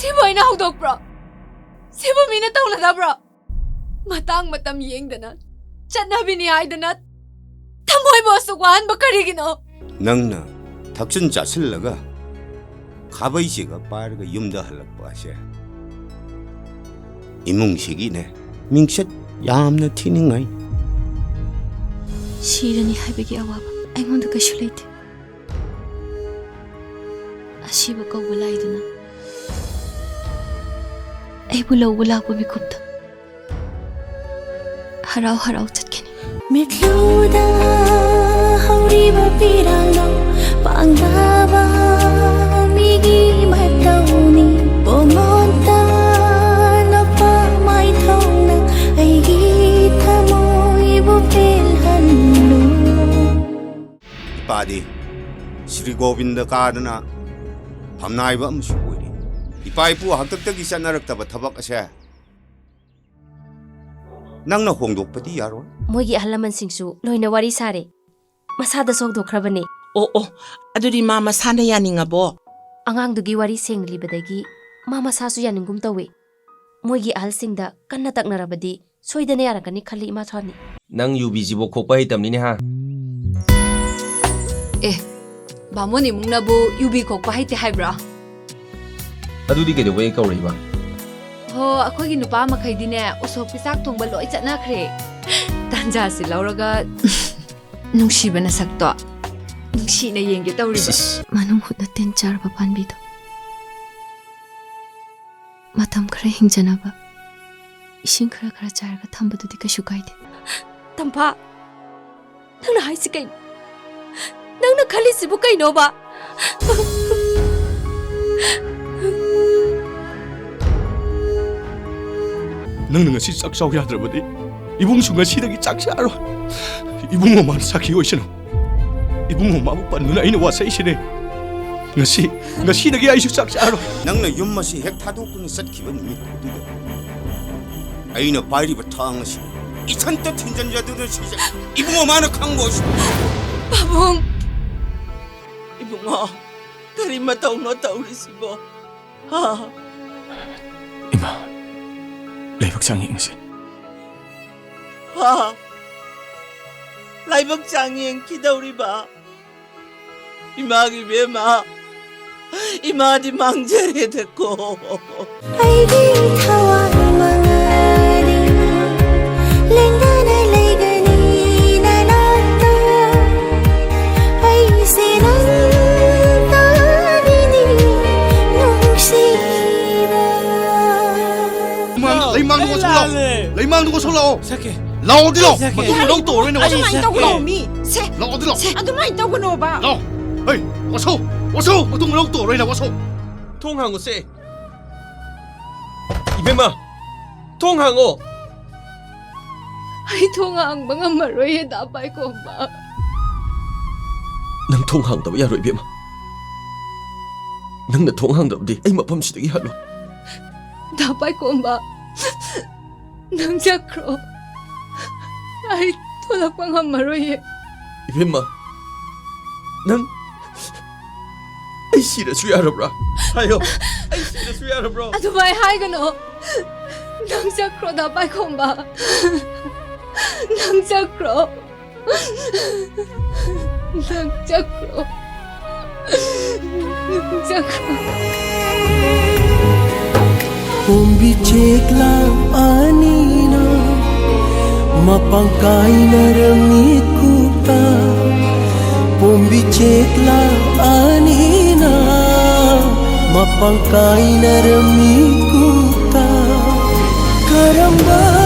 Siboy na hudok bro. Sibo mina tong na bro. Matang matam yengdana. Chanabi ni aydana. Tamoy mo sugwan bakarigino. 낭나 닥친 자슬라가 가바이시가 빠르가 юм다 할락바세 이뭉식이네 밍셋 얌나 티닝아이 시르니 하이베기 아와바 아이몬드 가슈 레이트. 아시바 거울 라이드나. 에이불라 우라고 미컵다. 하라우 하라우 찻케니. Mitluda hauriba piralo pangaba migi matawni pumunta na pa may thong ay gita mo ibupilhan lo 이빠디 시리고빈다 가르나 밤나이바 음수고이리 이빠이부 학덕덕이 샤나럭다바 타박아세 낭나 홍독바디 야로 모기 알라만싱수 로이나 와리 사레 마사다 속도크라바니 ꯑꯗꯨꯗꯤ ꯃꯥ ꯃꯁꯥꯅ ꯌꯥꯅꯤꯡꯉꯕꯣ? ꯑꯉꯥꯡꯗꯨꯒꯤ ꯋꯥꯔꯤ ꯁꯦꯡꯂꯤꯕꯗꯒꯤ ꯃꯥ ꯃꯁꯥꯁꯨ ꯌꯥꯅꯤꯡꯒꯨꯝ ꯇꯧꯏ. ꯃꯣꯏꯒꯤ ꯑꯍꯜꯁꯤꯡꯗ ꯀꯟꯅ ꯇꯛꯅꯔꯕꯗꯤ ꯁꯣꯏꯗꯅ ꯌꯥꯔꯛꯀꯅꯤ ꯈꯜꯂꯤ ꯏꯃꯥꯊꯣꯟꯅꯤ. ꯅꯪ ꯌꯨꯕꯤꯁꯤꯕꯨ ꯈꯣꯛꯄ ꯍꯩꯇꯕꯅꯤꯅꯦ ꯍꯥ? 바모니 묵나부 유비 곡바 하이테 하이브라. ꯑꯗꯨꯗꯤ ꯀꯩꯗꯧꯕꯩ ꯀꯧꯔꯛꯏꯕ? ꯑꯩꯈꯣꯏꯒꯤ ꯅꯨꯄꯥ ꯃꯈꯩꯗꯤꯅꯦ ꯎꯁꯣꯞꯀꯤ ꯆꯥꯛ ꯊꯣꯡꯕ ꯂꯣꯏ ꯆꯠꯅꯈ꯭ꯔꯦ. ꯇꯥꯟꯖꯥꯁꯤ ꯂꯧꯔꯒ ꯅꯨꯡꯁꯤꯕ ꯅꯁꯛꯇꯣ ꯅꯨꯡꯁꯤꯅ ꯌꯦꯡꯒꯦ ꯇꯧꯔꯤꯕ. ꯃꯅꯨꯡ ꯍꯨꯠꯅ ꯇꯤꯟ ꯆꯥꯔꯕ ꯄꯥꯟꯕꯤꯗꯣ ꯃꯇꯝ ꯈꯔ ꯍꯤꯡꯖꯅꯕ 이신 khara khara charaga thambadudi kaishu kaide. ꯇꯝꯐꯥ ꯅꯪꯅ ꯍꯥꯏꯁꯤ ꯀꯩꯅꯣ? ꯅꯪꯅ ꯈꯜꯂꯤꯁꯤꯕꯨ ꯀꯩꯅꯣꯕ? ꯅꯪꯅ ꯉꯁꯤ ꯆꯥꯛ ꯆꯥꯎ ꯌꯥꯗ꯭ꯔꯕꯗꯤ 이봉수ꯉꯁꯤꯗꯒꯤ ꯆꯥꯛ ꯆꯥꯔꯣꯏ. 이봉호 마는 사키 오이시노. 이봉호 마부 빤누나 이는 와사이시네. ngasi 아이수 ꯆꯥꯛꯆꯥꯔꯣꯏ. 낭나 윤맛이 핵 타도꾼이 satkiba 누mit두다 아이나 바이리바 탕시 이찬따 틴전자들은 시작 이붕어 마는 강고시 바봉 이봉아, 다리 맞다오너 따우리시고. 이마, 레이박장이 응시. 라이박장이엔 기다우리바. 이마기 왜마? 이마디 망자리 됐고. ay gita wa mangari lengga na legani na nata ay sinang tabini nungsiba 레이망 누가 솔라오. 레이망 누가 솔라오. 사케. 라오 어디로? 맞으면 너 또 오래네 와서. 아줌마 있다고 나오미. 라오 어디로? 아줌마 있다고 나와봐. 라오. 에이, 와서. 맞으면 너 또 오래네 와서. 통항어 쎄. 이뱀아, 통항어. ay 통ang mga maroy dabay ko ba. ꯅꯪ 통항ꯗꯕ ꯌꯥꯔꯣꯏ 이뱀아. ꯅꯪꯅ 통항ꯗꯕꯗꯤ ꯑꯩ ꯃꯐꯝꯁꯤꯗꯒꯤ hello. dabay ko ba. nang jakro ay tulak mga maroy. 이뱀아, 난 ꯑꯩ ꯁꯤꯔꯁꯨ ꯌꯥꯔꯕ꯭ꯔꯥ? 하여, ꯑꯩ ꯁꯤꯔꯁꯨ ꯌꯥꯔꯕ꯭ꯔꯣ? 아두바이 하이가노 nang jakro dabay ko ba. nang jakro nang jakro nang jakro Kumbicik lang anina Mapangkay na ramit kuta Kumbicik lang anina Mapangkay na ramit kuta Karamba